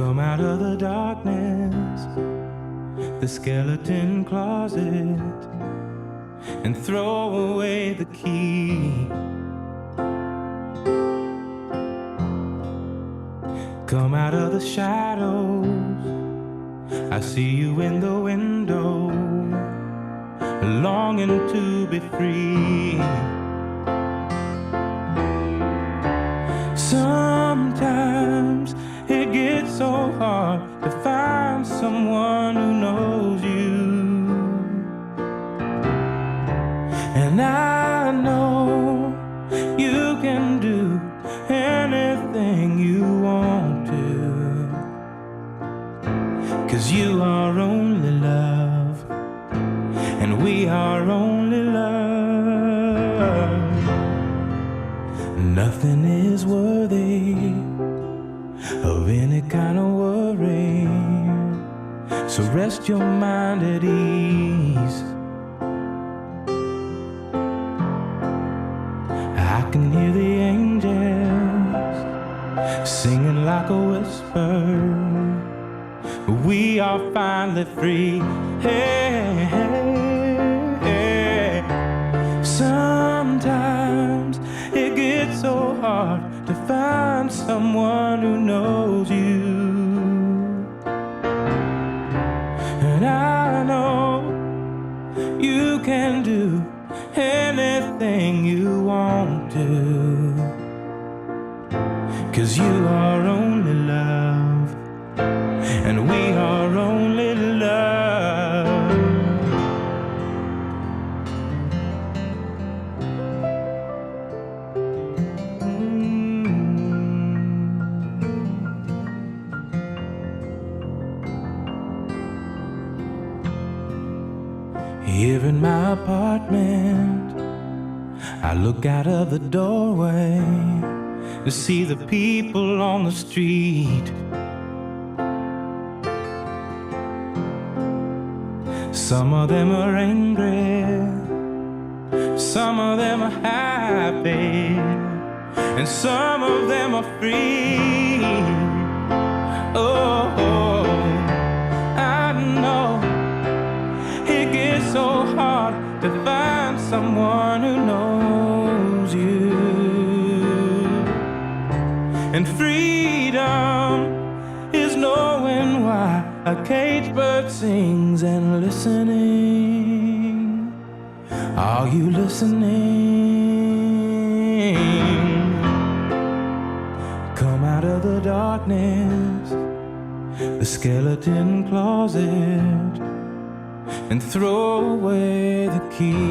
Come out of the darkness, the skeleton closet, and throw away the key. Come out of the shadows, I see you in the window, longing to be free. Sometimes it gets so hard to find someone who knows you. And I know you can do anything you want to, 'cause you are only love, and we are only love. Nothing is worthy of any kind of worry, so rest your mind at ease. I can hear the angels singing like a whisper. We are finally free. Hey, hey, hey. Sometimes it gets so hard to find someone who knows you. And I know you can do anything you want to, 'cause you are only love, and we are only love. Here in my apartment, I look out of the doorway to see the people on the street. Some of them are angry, some of them are happy, and some of them are free. Oh, I know it gets so hard to find someone who knows you. And freedom is knowing why a caged bird sings and listening. Are you listening? Come out of the darkness, the skeleton closet, and throw away the key.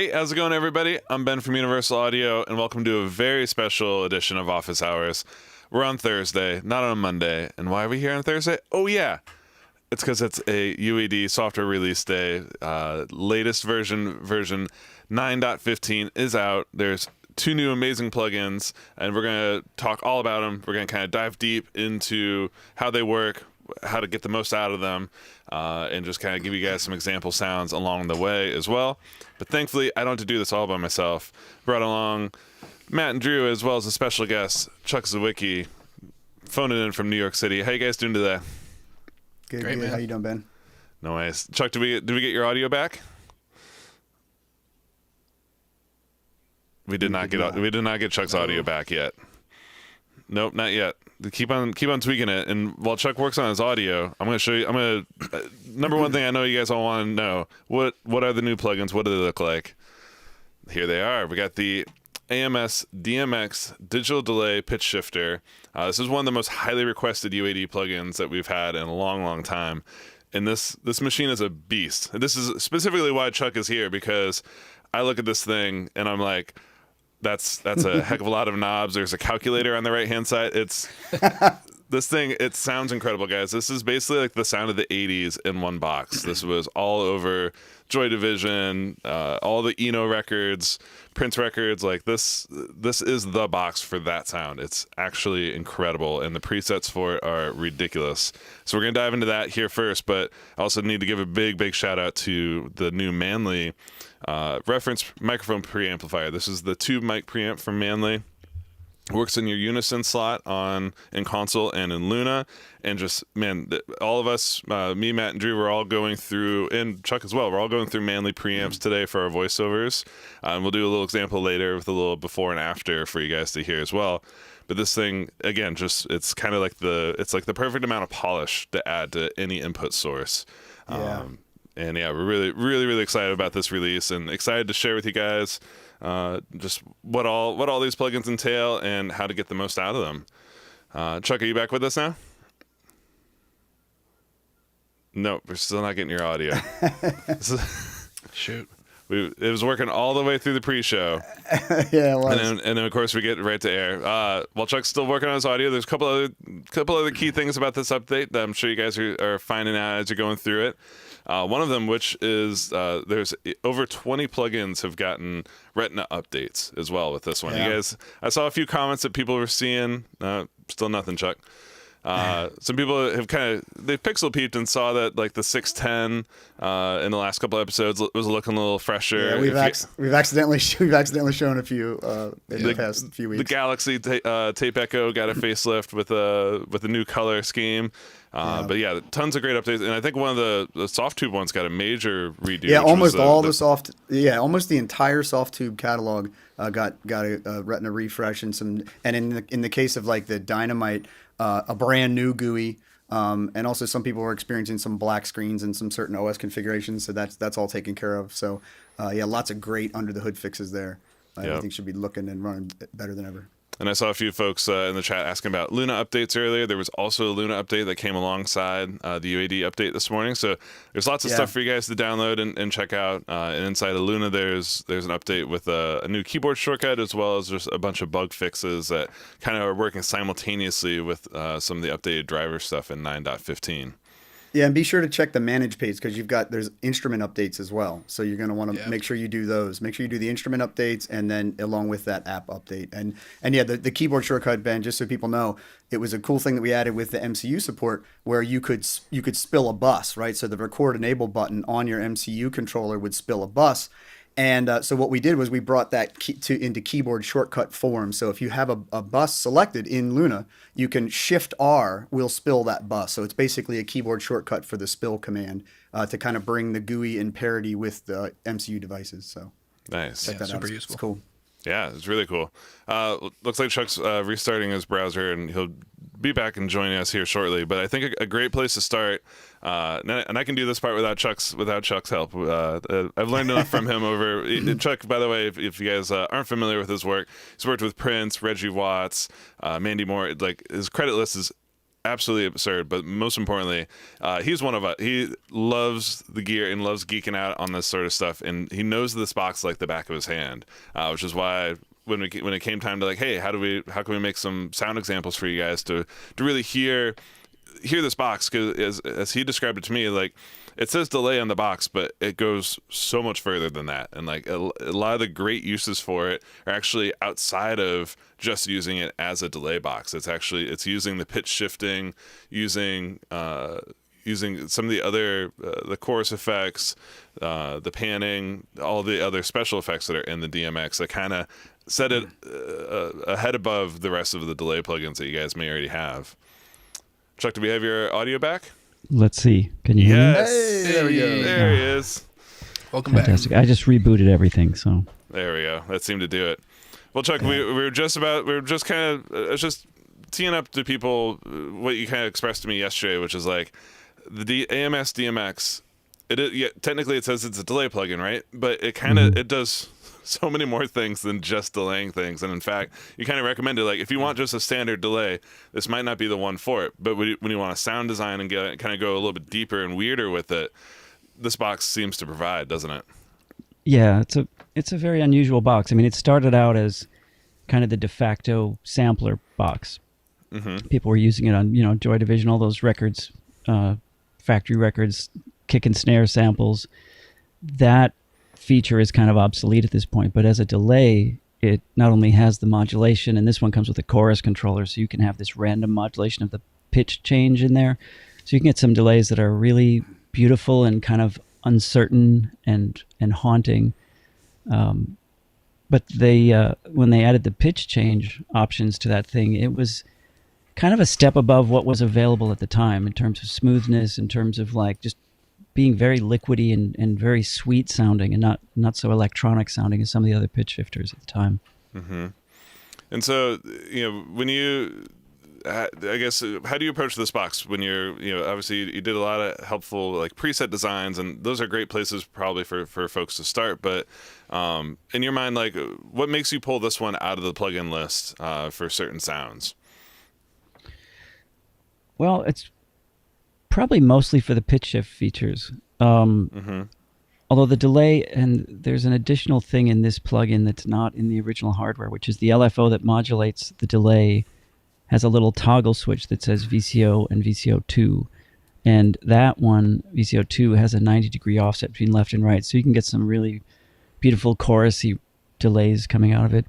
Hey, how's it going, everybody? I'm Ben from Universal Audio, and welcome to a very special edition of Office Hours. We're on Thursday, not on Monday. And why are we here on Thursday? Oh, yeah. It's because it's a UAD software release day. Latest version 9.15 is out. There's 2 new amazing plugins, and we're going to talk all about them. We're going to kind of dive deep into how they work, how to get the most out of them, and just kind of give you guys some example sounds along the way as well. But thankfully, I don't have to do this all by myself. Brought along Matt and Drew, as well as a special guest, Chuck Zwicky, phoning in from New York City. How you guys doing today? Good, Great, good. man. How you doing, Ben? No worries. Chuck, did we get your audio back? We did not get Chuck's audio back yet. Nope, not yet. Keep on tweaking it. And while Chuck works on his audio, I'm going to show you. Number one thing I know you guys all want to know, what are the new plugins? What do they look like? Here they are. We got the AMS DMX digital delay pitch shifter. This is one of the most highly requested UAD plugins that we've had in a long, long time. And this machine is a beast. This is specifically why Chuck is here, because I look at this thing and I'm like, that's a heck of a lot of knobs. There's a calculator on the right-hand side. This thing, it sounds incredible, guys. This is basically like the sound of the 80s in one box. This was all over Joy Division, all the Eno records, Prince records. Like this is the box for that sound. It's actually incredible, and the presets for it are ridiculous. So we're going to dive into that here first, but I also need to give a big shout out to the new Manley reference microphone preamplifier. This is the tube mic preamp from Manley. Works in your unison slot in console and in Luna, and just, man, all of us, me, Matt, and Drew, we're all going through, and Chuck as well, we're all going through Manley preamps today for our voiceovers, and we'll do a little example later with a little before and after for you guys to hear as well. But this thing, again, just, it's kind of like the perfect amount of polish to add to any input source. Yeah. And yeah, we're really excited about this release, and excited to share with you guys just what all these plugins entail and how to get the most out of them. Chuck, are you back with us now? No, we're still not getting your audio. Shoot. It was working all the way through the pre-show. Yeah, it was. And then of course we get right to air. While Chuck's still working on his audio, there's a couple other key things about this update that I'm sure you guys are finding out as you're going through it. One of them, which is there's over 20 plugins have gotten Retina updates as well with this one. Yeah. You guys, I saw a few comments that people were seeing. Still nothing, Chuck. Some people have they've pixel peeped and saw that like the 610 in the last couple episodes was looking a little fresher. Yeah, we've accidentally shown a few in the past few weeks. The Galaxy Tape Echo got a facelift with a new color scheme. But yeah, tons of great updates, and I think one of the soft tube ones got a major redo. Yeah, almost almost the entire soft tube catalog got a Retina refresh and in the case of like the Dynamite, a brand new GUI, and also some people were experiencing some black screens and some certain OS configurations, so that's all taken care of. So yeah, lots of great under the hood fixes there. Everything should be looking and running better than ever. And I saw a few folks in the chat asking about Luna updates earlier. There was also a Luna update that came alongside the UAD update this morning. So there's lots of stuff for you guys to download and check out. And inside of Luna, there's an update with a new keyboard shortcut, as well as just a bunch of bug fixes that kind of are working simultaneously with some of the updated driver stuff in 9.15. Yeah, and be sure to check the manage page because there's instrument updates as well. So you're going to want to make sure you do those. Make sure you do the instrument updates and then along with that app update. And yeah, the keyboard shortcut, Ben, just so people know, it was a cool thing that we added with the MCU support where you could spill a bus, right? So the record enable button on your MCU controller would spill a bus. And so what we did was we brought that into keyboard shortcut form. So if you have a bus selected in Luna, you can Shift R will spill that bus. So it's basically a keyboard shortcut for the spill command to kind of bring the GUI in parity with the MCU devices. So nice, check that super out. useful. It's cool. Yeah, it's really cool. Looks like Chuck's restarting his browser, and he'll be back and joining us here shortly. But I think a great place to start, and I can do this part without Chuck's help. I've learned enough from him over. Chuck, by the way, if you guys aren't familiar with his work, he's worked with Prince, Reggie Watts, Mandy Moore. Like his credit list is absolutely absurd. But most importantly, he's one of us. He loves the gear and loves geeking out on this sort of stuff, and he knows this box like the back of his hand, which is why when it came time to like, hey, how can we make some sound examples for you guys to really hear this box, because as he described it to me, like, it says delay on the box, but it goes so much further than that. And like a lot of the great uses for it are actually outside of just using it as a delay box. It's using the pitch shifting, using some of the other the chorus effects, the panning, all the other special effects that are in the DMX that kind of set it a head above the rest of the delay plugins that you guys may already have. Chuck, do we have your audio back? Let's see. Can you hear me? Yes. Hey, there we go. There he is. Welcome Fantastic. back. I just rebooted everything, so. There we go. That seemed to do it. Well, Chuck, we were just teeing up to people what you kind of expressed to me yesterday, which is like the AMS DMX. Technically it says it's a delay plugin, right? But it kind of it does so many more things than just delaying things. And in fact, you kind of recommended, like, if you want just a standard delay, this might not be the one for it. But when you want to sound design and kind of go a little bit deeper and weirder with it, this box seems to provide, doesn't it? Yeah, it's a very unusual box. I mean, it started out as kind of the de facto sampler box. Mm-hmm. People were using it on, Joy Division, all those records, factory records, kick and snare samples. That feature is kind of obsolete at this point, but as a delay, it not only has the modulation, and this one comes with a chorus controller, so you can have this random modulation of the pitch change in there. So you can get some delays that are really beautiful and kind of uncertain and haunting. But they when they added the pitch change options to that thing, it was kind of a step above what was available at the time in terms of smoothness, in terms of like just being very liquidy and very sweet sounding, and not so electronic sounding as some of the other pitch shifters at the time. Mm-hmm. And so, when you, I guess, how do you approach this box when you're, obviously you did a lot of helpful like preset designs, and those are great places probably for folks to start. But in your mind, like, what makes you pull this one out of the plugin list for certain sounds? Well, it's probably mostly for the pitch shift features. Although the delay, and there's an additional thing in this plugin that's not in the original hardware, which is the LFO that modulates the delay has a little toggle switch that says VCO and VCO2. And that one, VCO2, has a 90-degree offset between left and right. So you can get some really beautiful chorusy delays coming out of it.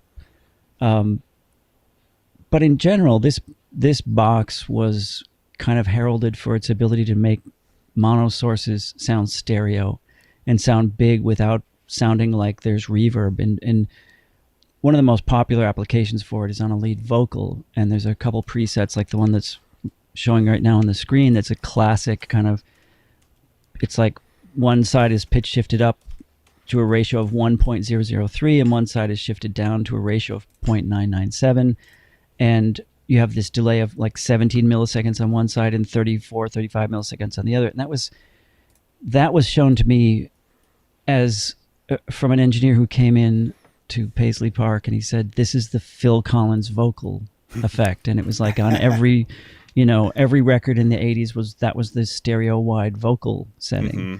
But in general, this box was kind of heralded for its ability to make mono sources sound stereo and sound big without sounding like there's reverb. And one of the most popular applications for it is on a lead vocal, and there's a couple presets like the one that's showing right now on the screen that's a classic kind of, it's like one side is pitch shifted up to a ratio of 1.003 and one side is shifted down to a ratio of 0.997, and you have this delay of like 17 milliseconds on one side and 35 milliseconds on the other. And that was shown to me as from an engineer who came in to Paisley Park, and he said, this is the Phil Collins vocal effect. And it was like on every record in the 80s was the stereo wide vocal setting. Mm-hmm.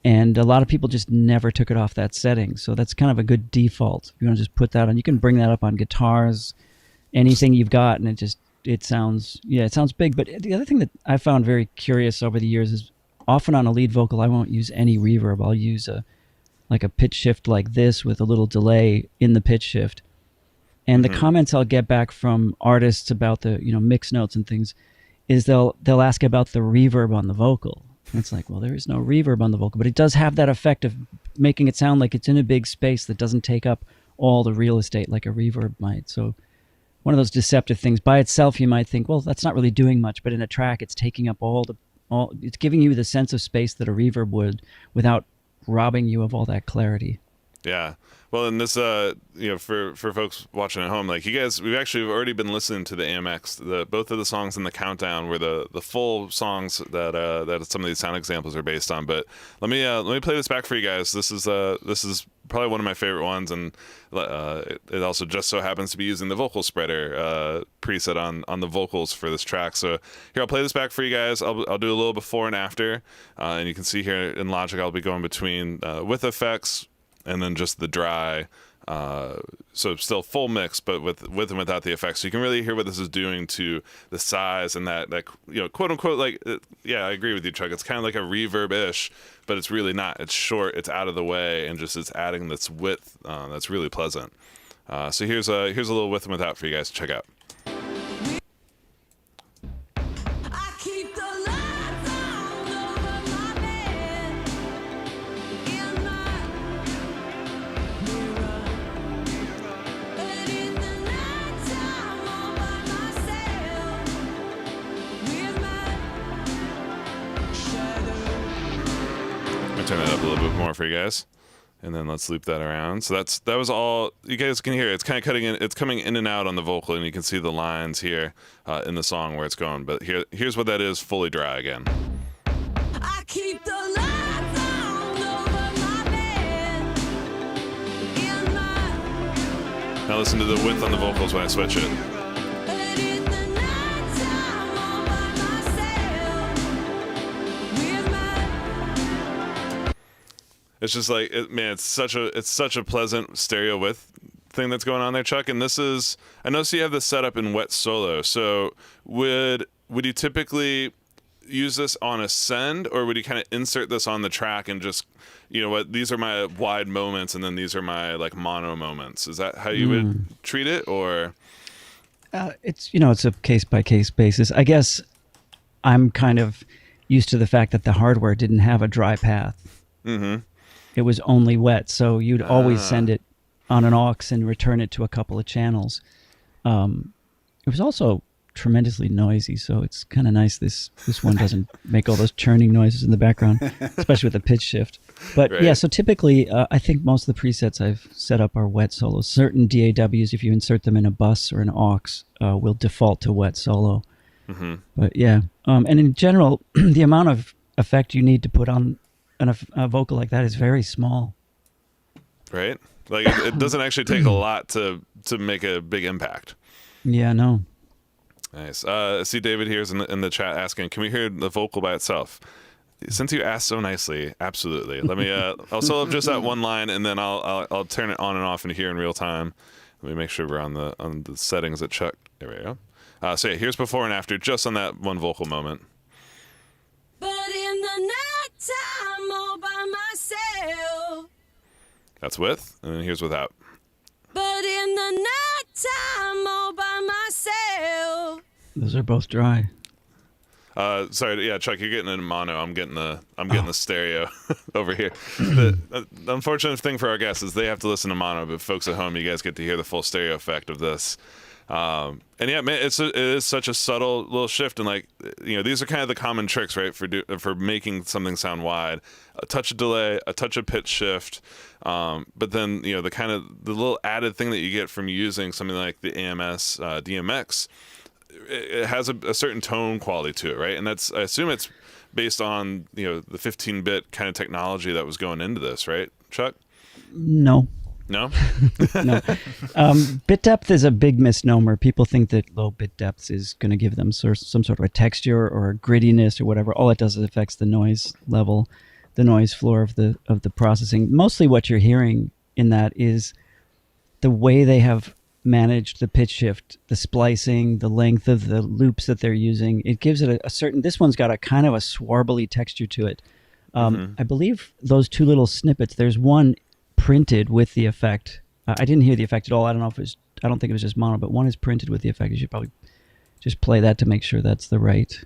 And a lot of people just never took it off that setting. So that's kind of a good default. You want to just put that on. You can bring that up on guitars, anything you've got, and it sounds big. But the other thing that I found very curious over the years is often on a lead vocal I won't use any reverb. I'll use a pitch shift like this with a little delay in the pitch shift. And the comments I'll get back from artists about the mix notes and things is they'll ask about the reverb on the vocal. And it's like, well, there is no reverb on the vocal, but it does have that effect of making it sound like it's in a big space that doesn't take up all the real estate like a reverb might. So one of those deceptive things. By itself, you might think, well, that's not really doing much, but in a track, it's taking up it's giving you the sense of space that a reverb would without robbing you of all that clarity. Yeah. Well, and this, for folks watching at home, like you guys, we've already been listening to the AMX. Both of the songs in the countdown were the full songs that some of these sound examples are based on. But let me play this back for you guys. This is probably one of my favorite ones, and it also just so happens to be using the vocal spreader preset on the vocals for this track. So here, I'll play this back for you guys. I'll do a little before and after, and you can see here in Logic I'll be going between with effects and then just the dry. So still full mix, but with and without the effects. So you can really hear what this is doing to the size and that quote unquote, like, I agree with you, Chuck. It's kind of like a reverb-ish, but it's really not. It's short, it's out of the way, and just it's adding this width that's really pleasant. So here's a little with and without for you guys to check out. Turn that up a little bit more for you guys, and then let's loop that around. So that was all you guys can hear. It's kind of cutting in, it's coming in and out on the vocal, and you can see the lines here in the song where it's going. But here's what that is fully dry again. I keep the lights on over my bed in my... Now listen to the width on the vocals when I switch it. It's just like, it's such a pleasant stereo width thing that's going on there, Chuck. And this is, I notice you have this set up in wet solo. So would you typically use this on a send, or would you kind of insert this on the track and just, these are my wide moments and then these are my like mono moments? Is that how you would treat it, or? It's a case by case basis. I guess I'm kind of used to the fact that the hardware didn't have a dry path. Mm-hmm. It was only wet, so you'd always send it on an aux and return it to a couple of channels. It was also tremendously noisy, so it's kind of nice this one doesn't make all those churning noises in the background, especially with the pitch shift. But right. Yeah, so typically I think most of the presets I've set up are wet solos. Certain DAWs, if you insert them in a bus or an aux, will default to wet solo. Mm-hmm. But yeah, and in general, the amount of effect you need to put on a vocal like that is very small. Right? Like it doesn't actually take a lot to make a big impact. Yeah, no. Nice. See David here's in the chat asking, can we hear the vocal by itself? Since you asked so nicely, absolutely. Let me I'll solo up just that one line, and then I'll turn it on and off in here in real time. Let me make sure we're on the settings that Chuck. There we go. So yeah, here's before and after, just on that one vocal moment. But in the nighttime all by myself. That's with, and then here's without. But in the nighttime all by myself. Those are both dry. Sorry, yeah, Chuck, you're getting in mono. I'm getting the stereo over here. The unfortunate thing for our guests is they have to listen to mono, but folks at home, you guys get to hear the full stereo effect of this. And yeah, man, it is such a subtle little shift, and like, these are kind of the common tricks, right, for making something sound wide. A touch of delay, a touch of pitch shift, but then the little added thing that you get from using something like the AMS DMX. It has a certain tone quality to it, right? And I assume it's based on the 15-bit kind of technology that was going into this, right, Chuck? No. No? No. Bit depth is a big misnomer. People think that low bit depth is going to give them some sort of a texture or a grittiness or whatever. All it does is affects the noise level, the noise floor of the processing. Mostly what you're hearing in that is the way they have managed the pitch shift, the splicing, the length of the loops that they're using. It gives it a certain, this one's got a kind of a swarbly texture to it. I believe those two little snippets, there's one printed with the effect. I didn't hear the effect at all. I don't think it was just mono, but one is printed with the effect. You should probably just play that to make sure that's the right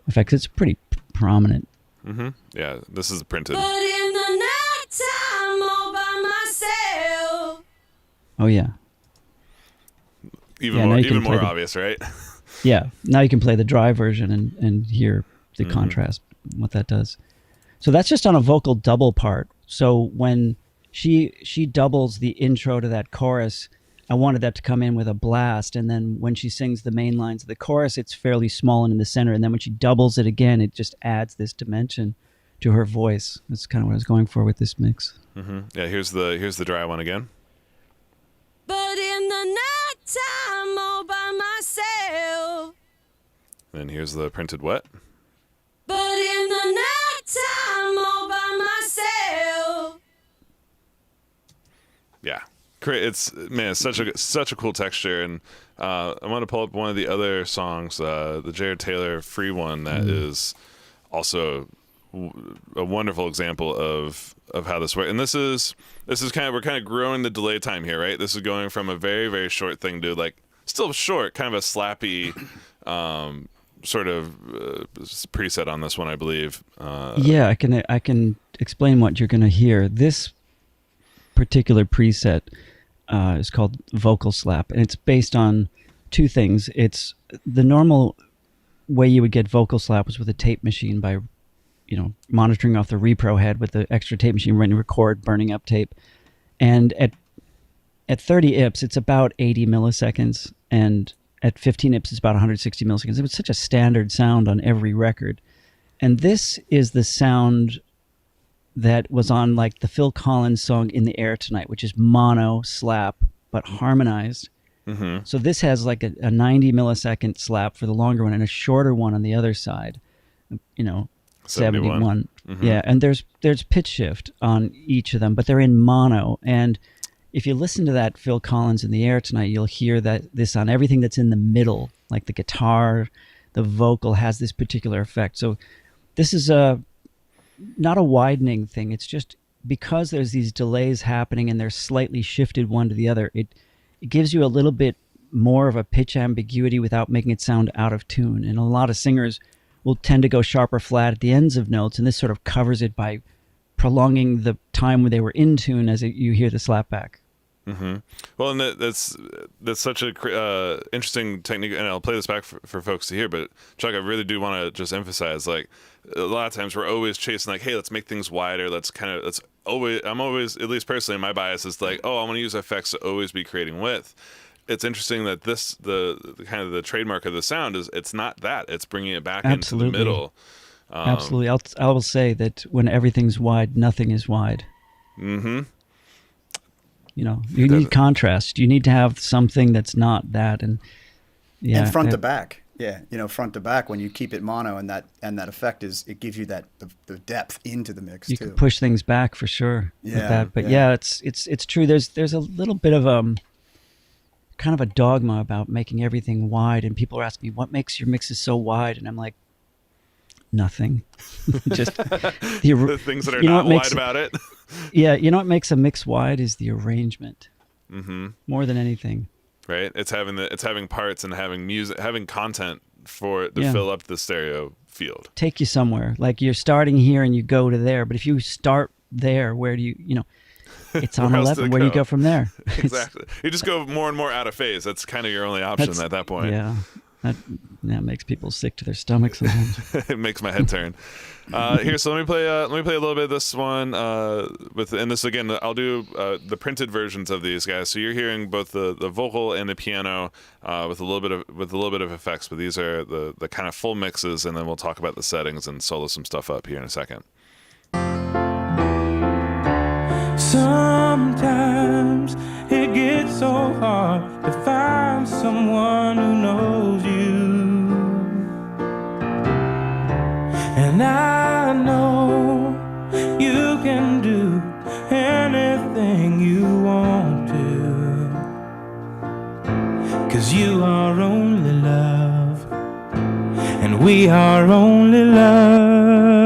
effect. It's pretty prominent. Mm-hmm. Yeah, this is printed. But in the nighttime all by myself. Oh yeah. Even more obvious, right? Yeah. Now you can play the dry version and hear the contrast, what that does. So that's just on a vocal double part. So when she doubles the intro to that chorus. I wanted that to come in with a blast, and then when she sings the main lines of the chorus, it's fairly small and in the center, and then when she doubles it again, it just adds this dimension to her voice. That's kind of what I was going for with this mix. Yeah, here's the dry one again. But in the nighttime all by myself. And here's the printed wet. But in the nighttime all by myself. Yeah, it's such a cool texture, and I want to pull up one of the other songs, the Jared Taylor Free one, that is also a wonderful example of how this works. And this is we're kind of growing the delay time here, right? This is going from a very, very short thing to like still short, kind of a slappy sort of preset on this one, I believe. Yeah, I can explain what you're going to hear. This particular preset is called Vocal Slap, and it's based on two things. It's the normal way you would get Vocal Slap was with a tape machine by, monitoring off the repro head with the extra tape machine, running record, burning up tape. And at 30 IPS, it's about 80 milliseconds, and at 15 IPS, it's about 160 milliseconds. It was such a standard sound on every record. And this is the sound that was on like the Phil Collins song In the Air Tonight, which is mono slap, but harmonized. Mm-hmm. So this has like a 90 millisecond slap for the longer one and a shorter one on the other side, 71. Mm-hmm. Yeah, and there's pitch shift on each of them, but they're in mono. And if you listen to that Phil Collins In the Air Tonight, you'll hear that this on everything that's in the middle, like the guitar, the vocal has this particular effect. So this is not a widening thing. It's just because there's these delays happening and they're slightly shifted one to the other, it gives you a little bit more of a pitch ambiguity without making it sound out of tune. And a lot of singers will tend to go sharp or flat at the ends of notes, and this sort of covers it by prolonging the time when they were in tune as you hear the slapback. Mm-hmm. Well, and that's such a interesting technique, and I'll play this back for folks to hear. But Chuck, I really do want to just emphasize, like, a lot of times we're always chasing, like, hey, let's make things wider. I'm always, at least personally, my bias is like, oh, I want to use effects to always be creating width. It's interesting that the kind of the trademark of the sound is it's not that, it's bringing it back Absolutely. into the middle. Absolutely. I will say that when everything's wide, nothing is wide. Mm-hmm. You need contrast. You need to have something that's not that, and front to back. Yeah, front to back. When you keep it mono, and that effect it gives you that the depth into the mix. You too. can push things back for sure. Yeah, with that. But it's true. There's a little bit of kind of a dogma about making everything wide, and people are asking me, what makes your mixes so wide? And I'm like, nothing. Just the things that are not wide about it. Yeah, what makes a mix wide is the arrangement. Mm-hmm. More than anything. Right? It's having parts and having music, having content to fill up the stereo field. Take you somewhere. Like you're starting here and you go to there, but if you start there, where do you it's on 11. Where do you go from there? Exactly. You just go more and more out of phase. That's kind of your only option at that point. Yeah. That makes people sick to their stomachs sometimes. It makes my head turn. Here, so let me play a little bit of this one. And this again, I'll do the printed versions of these guys. So you're hearing both the vocal and the piano with a little bit of effects. But these are the kind of full mixes, and then we'll talk about the settings and solo some stuff up here in a second. Sometimes it gets so hard to find someone who knows you. And I know you can do anything you want to, 'cause you are only love, and we are only love.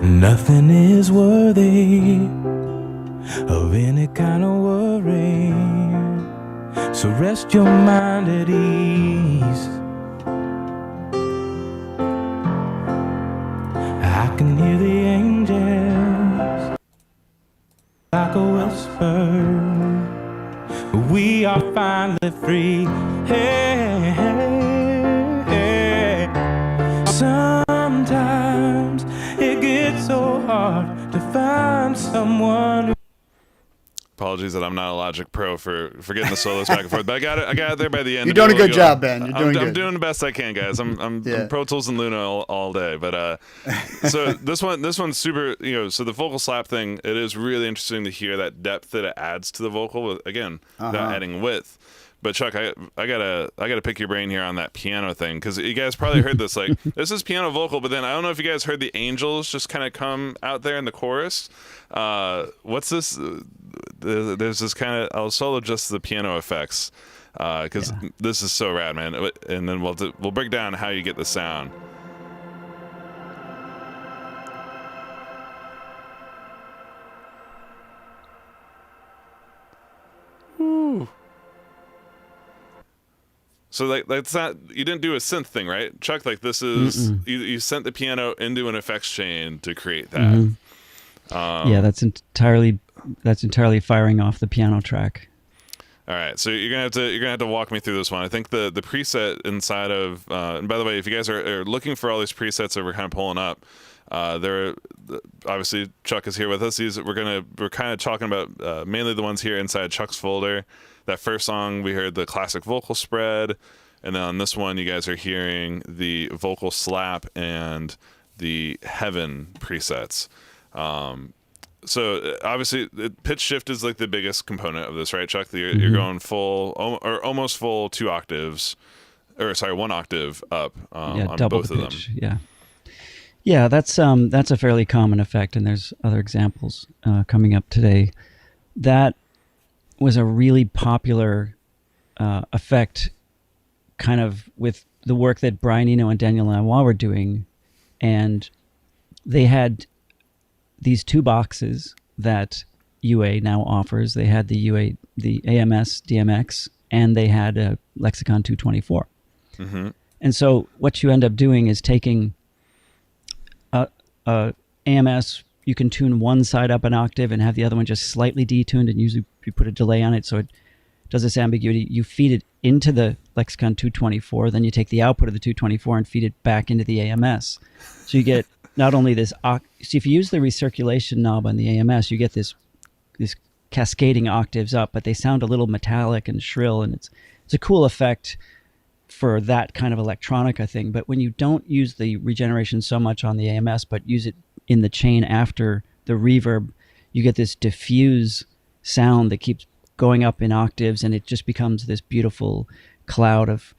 Nothing is worthy of any kind of worry, so rest your mind at ease. I can hear the angels like a whisper. We are finally free. Hey, hey, hey. Sometimes it gets so hard to find apologies that I'm not a Logic Pro for getting the solos back and forth, but I got it there by the end. You're doing a good job, Ben. You're doing good. I'm doing the best I can, guys. I'm Pro Tools and Luna all day, but so this one's super. So the vocal slap thing, it is really interesting to hear that depth that it adds to the vocal. Again, without adding width. But Chuck, I gotta pick your brain here on that piano thing, because you guys probably heard this. Like, this is piano vocal, but then I don't know if you guys heard the angels just kind of come out there in the chorus. What's this? There's this kind of, I'll solo just the piano effects, because this is so rad, man. And then we'll break down how you get the sound. Woo. So like that's not, you didn't do a synth thing, right, Chuck? Like this is you sent the piano into an effects chain to create that. Yeah, that's entirely firing off the piano track. All right, so you're gonna have to walk me through this one. I think the preset inside of and by the way, if you guys are looking for all these presets that we're kind of pulling up, obviously Chuck is here with us. We're kind of talking about mainly the ones here inside Chuck's folder. That first song we heard the classic vocal spread, and then on this one you guys are hearing the vocal slap and the Heaven presets. So obviously pitch shift is like the biggest component of this, right, Chuck? You're going full or almost full 2 octaves, or sorry, 1 octave up on both of them. Yeah, that's a fairly common effect, and there's other examples coming up today. That was a really popular effect, kind of with the work that Brian Eno and Daniel Lanois were doing, and they had these 2 boxes that UA now offers. They had the AMS DMX, and they had a Lexicon 224. And so what you end up doing is taking AMS. You can tune one side up an octave and have the other one just slightly detuned, and usually you put a delay on it so it does this ambiguity. You feed it into the Lexicon 224, then you take the output of the 224 and feed it back into the AMS. So you get not only this, see, if you use the recirculation knob on the AMS, you get this cascading octaves up, but they sound a little metallic and shrill, and it's a cool effect for that kind of electronica thing. But when you don't use the regeneration so much on the AMS, but use it in the chain after the reverb, you get this diffuse sound that keeps going up in octaves, and it just becomes this beautiful cloud of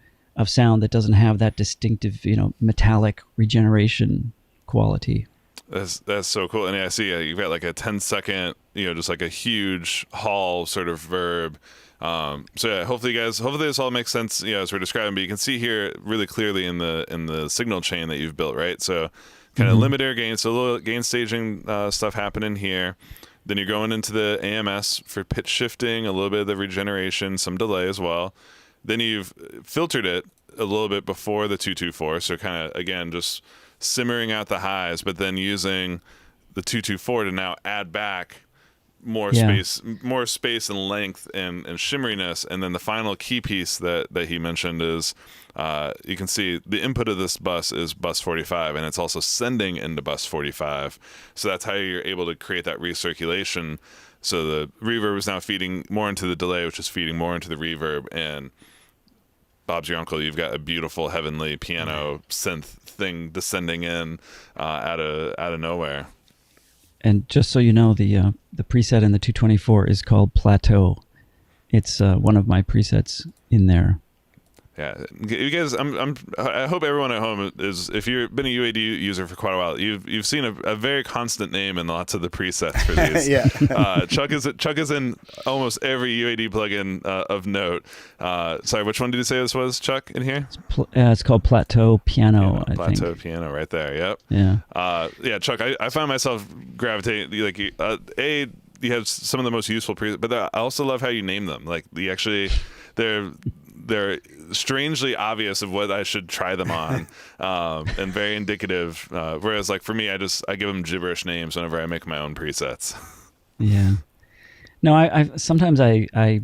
sound that doesn't have that distinctive, metallic regeneration quality. That's so cool. And I see you've got like a 10-second, just like a huge hall sort of verb. So yeah, hopefully this all makes sense, as we're describing, but you can see here really clearly in the signal chain that you've built, right? So kind of limit air gain, so a little gain staging stuff happening here. Then you're going into the AMS for pitch shifting, a little bit of the regeneration, some delay as well. Then you've filtered it a little bit before the 224, so kind of, again, just simmering out the highs, but then using the 224 to now add back more space and length and shimmeriness. And then the final key piece that he mentioned is you can see the input of this bus is bus 45, and it's also sending into bus 45. So that's how you're able to create that recirculation. So the reverb is now feeding more into the delay, which is feeding more into the reverb. And Bob's your uncle, you've got a beautiful heavenly piano synth thing descending in out of nowhere. And just so you know, the preset in the 224 is called Plateau. It's one of my presets in there. Yeah, you guys, I hope everyone at home is, if you've been a UAD user for quite a while, you've seen a very constant name in lots of the presets for these. Yeah. Chuck is in almost every UAD plugin of note. Sorry, which one did you say this was, Chuck, in here? It's called Plateau Piano. I think. Plateau Piano, right there. Yep. Yeah. Chuck, I find myself gravitating like you have some of the most useful presets, but I also love how you name them. Like they're strangely obvious of what I should try them on, and very indicative. Whereas, like for me, I give them gibberish names whenever I make my own presets. Yeah. No, I sometimes I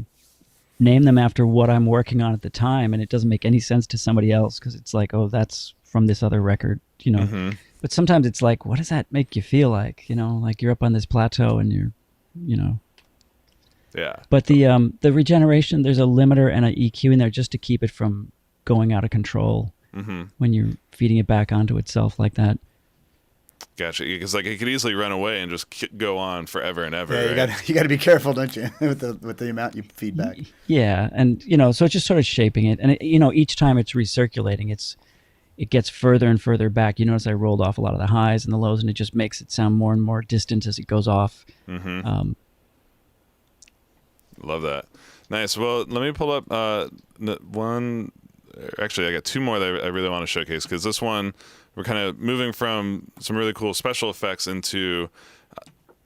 name them after what I'm working on at the time, and it doesn't make any sense to somebody else because it's like, oh, that's from this other record, But sometimes it's like, what does that make you feel like? Like you're up on this plateau and you're, Yeah. But the regeneration, there's a limiter and an EQ in there just to keep it from going out of control when you're feeding it back onto itself like that. Gotcha. Because like it could easily run away and just go on forever and ever. Yeah, right? you got to be careful, don't you, with the amount you feed back. Yeah, and so it's just sort of shaping it, and each time it's recirculating, it gets further and further back. You notice I rolled off a lot of the highs and the lows, and it just makes it sound more and more distant as it goes off. Love that. Nice. Well, let me pull up one. Actually, I got two more that I really want to showcase, because this one, we're kind of moving from some really cool special effects into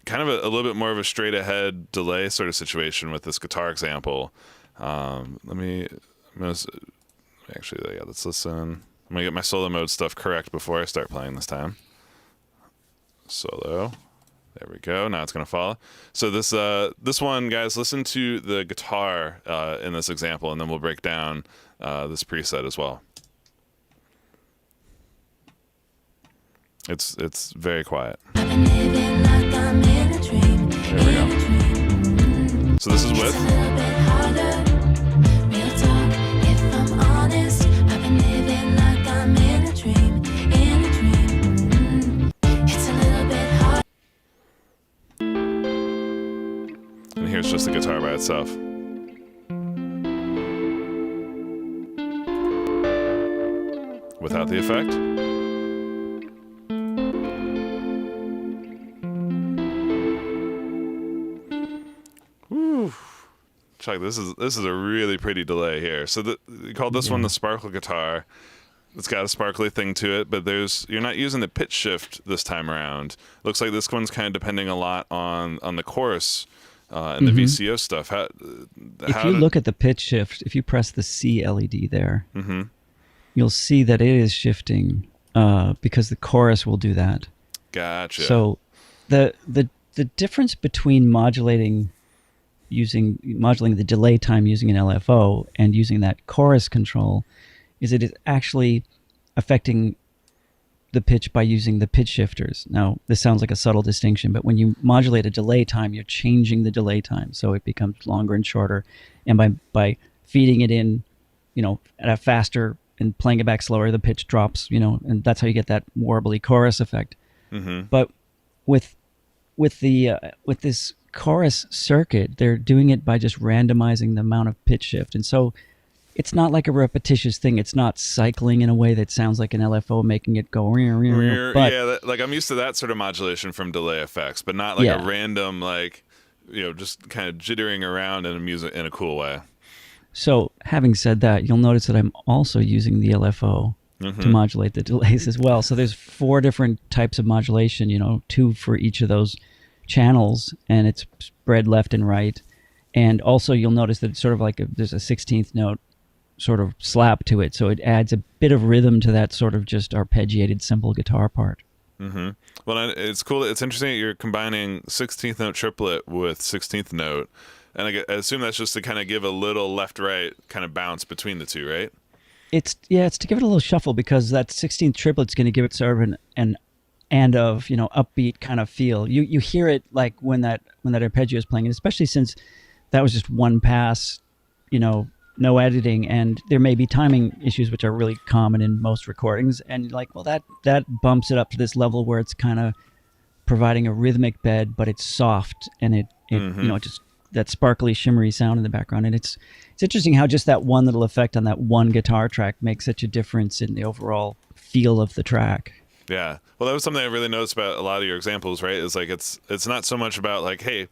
kind of a little bit more of a straight ahead delay sort of situation with this guitar example. Let's listen. I'm going to get my solo mode stuff correct before I start playing this time. Solo. There we go. Now it's going to follow. So this one, guys, listen to the guitar in this example, and then we'll break down this preset as well. It's very quiet. There we go. So this is with. And here's just the guitar by itself. Without the effect. Woo. Chuck, this is a really pretty delay here. So we called this one the sparkle guitar. It's got a sparkly thing to it, but you're not using the pitch shift this time around. Looks like this one's kind of depending a lot on the chorus and the VCO stuff. If you look at the pitch shift, if you press the C LED there, you'll see that it is shifting because the chorus will do that. Gotcha. So the difference between modulating the delay time using an LFO and using that chorus control is it is actually affecting the pitch by using the pitch shifters. Now, this sounds like a subtle distinction, but when you modulate a delay time, you're changing the delay time, so it becomes longer and shorter. And by feeding it in, at a faster and playing it back slower, the pitch drops, and that's how you get that warbly chorus effect. But with this chorus circuit, they're doing it by just randomizing the amount of pitch shift, and so it's not like a repetitious thing. It's not cycling in a way that sounds like an LFO, making it go. But, yeah, like I'm used to that sort of modulation from delay effects, but not like a random, just kind of jittering around in a cool way. So, having said that, you'll notice that I'm also using the LFO to modulate the delays as well. So there's 4 different types of modulation, 2 for each of those channels, and it's spread left and right. And also you'll notice that it's sort of like there's a 16th note sort of slap to it, so it adds a bit of rhythm to that sort of just arpeggiated simple guitar part. Well, it's cool. It's interesting that you're combining 16th note triplet with 16th note, and I assume that's just to kind of give a little left-right kind of bounce between the two, right? It's to give it a little shuffle, because that 16th triplet's going to give it sort of an upbeat kind of feel. You hear it like when that arpeggio is playing, and especially since that was just one pass, no editing, and there may be timing issues, which are really common in most recordings, and that bumps it up to this level where it's kind of providing a rhythmic bed, but it's soft, and it just that sparkly shimmery sound in the background. And it's interesting how just that one little effect on that one guitar track makes such a difference in the overall feel of the track. Yeah, well, that was something I really noticed about a lot of your examples, right? Is like it's not so much about like, hey,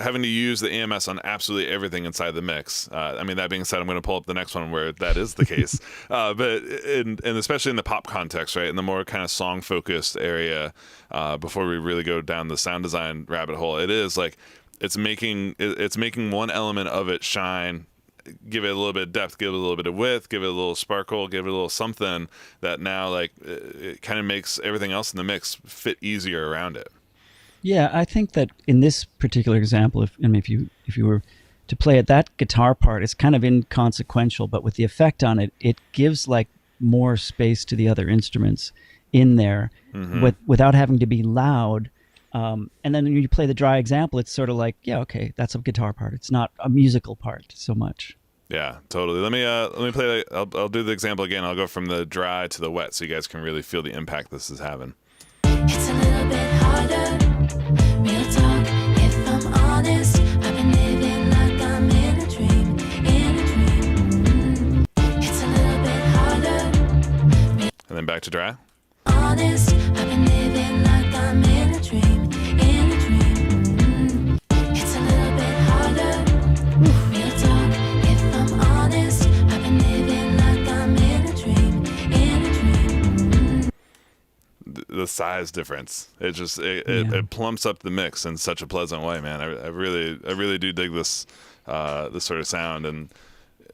having to use the AMS on absolutely everything inside the mix. That being said, I'm going to pull up the next one where that is the case. But especially in the pop context, right, in the more kind of song focused area, before we really go down the sound design rabbit hole, it is like it's making one element of it shine, give it a little bit of depth, give it a little bit of width, give it a little sparkle, give it a little something that now it kind of makes everything else in the mix fit easier around it. Yeah, I think that in this particular example, if you were to play it, that guitar part is kind of inconsequential, but with the effect on it, it gives like more space to the other instruments in there, without having to be loud. And then when you play the dry example, it's sort of like, yeah, okay, that's a guitar part. It's not a musical part so much. Yeah, totally. Let me play. I'll do the example again. I'll go from the dry to the wet, so you guys can really feel the impact this is having. It's a little bit harder. Real talk, if I'm honest. I've been living like I'm in a dream. It's a little bit harder. And then back to dry. Honest, I've been living like I'm in a dream. It's a little bit harder. Real talk, if I'm honest. I've been living like I'm in a dream. The size difference, it plumps up the mix in such a pleasant way, man. I really do dig this sort of sound. And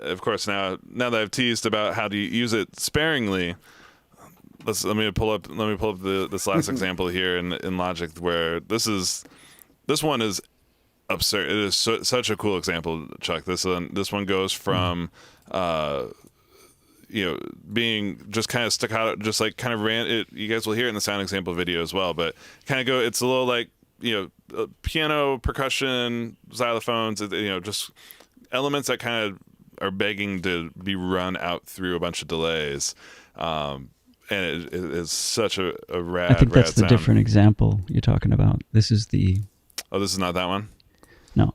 of course, now that I've teased about how to use it sparingly, let me pull up this last example here in Logic, where this one is absurd. It is such a cool example, Chuck. This one goes from being just kind of staccato, just like kind of ran it. You guys will hear it in the sound example video as well, but kind of it's a little like, piano, percussion, xylophones, just elements that kind of are begging to be run out through a bunch of delays. And it is such a rad, I think that's the sound. different example you're talking about. This is the... Oh, this is not that one? No.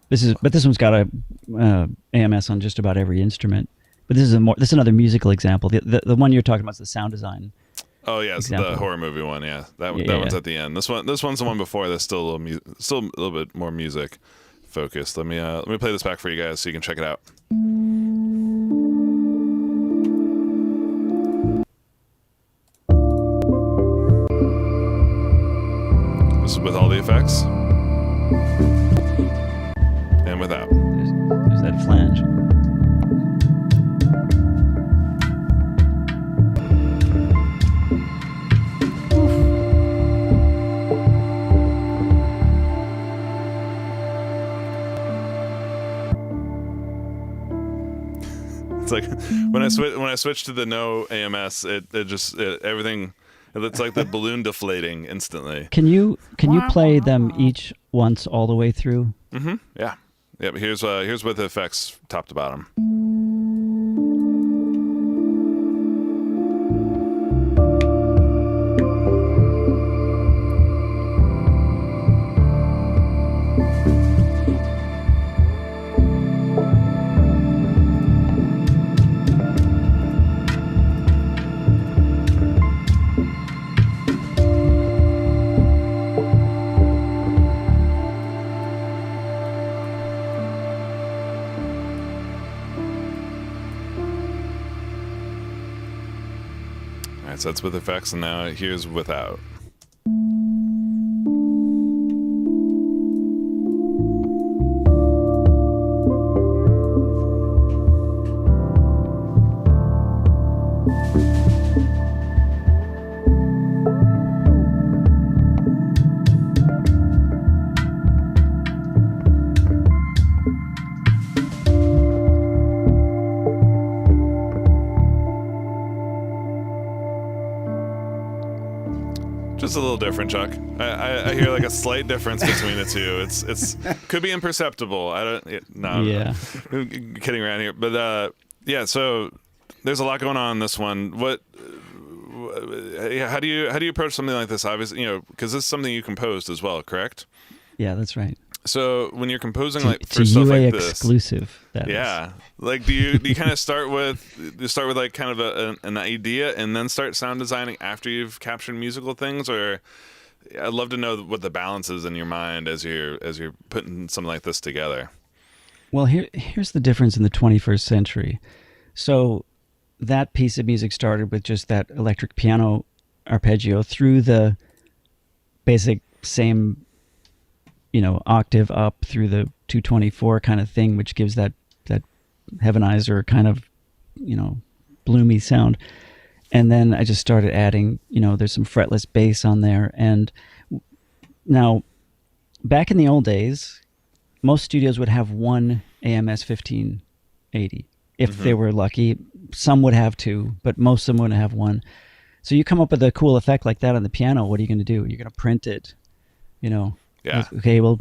But this one's got a AMS on just about every instrument. But this is another musical example. The one you're talking about is the sound design. Oh yes, example. The horror movie one. Yeah, that one's at the end. This one's the one before. That's still a little bit more music focused. Let me play this back for you guys so you can check it out. This is with all the effects and without. There's that flange. It's like when I switch to the no AMS, everything. It's like the balloon deflating instantly. Can you play them each once all the way through? Mm-hmm. Yeah. Yeah. But here's with the effects top to bottom. So that's with effects, and now here's without. Just a little different, Chuck. I hear like a slight difference between the two. It's could be imperceptible. I'm kidding around here, but yeah. So there's a lot going on in this one. How do you approach something like this? Obviously, because this is something you composed as well, correct? Yeah, that's right. So when you're composing It's for stuff UA like this, exclusive. yeah. Like, do you kind of start with like kind of an idea and then start sound designing after you've captured musical things, or I'd love to know what the balance is in your mind as you're putting something like this together. Well, here's the difference in the 21st century. So that piece of music started with just that electric piano arpeggio through the basic same octave up through the 224 kind of thing, which gives that heavenizer kind of, bloomy sound. And then I just started adding, there's some fretless bass on there. And now, back in the old days, most studios would have one AMS 1580. If they were lucky, some would have two, but most of them would have one. So you come up with a cool effect like that on the piano, what are you going to do? You're going to print it You know. Yeah. Like, okay, well,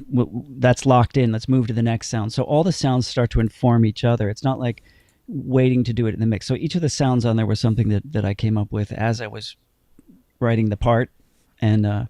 that's locked in. Let's move to the next sound. So all the sounds start to inform each other. It's not like waiting to do it in the mix. So each of the sounds on there was something that I came up with as I was writing the part, and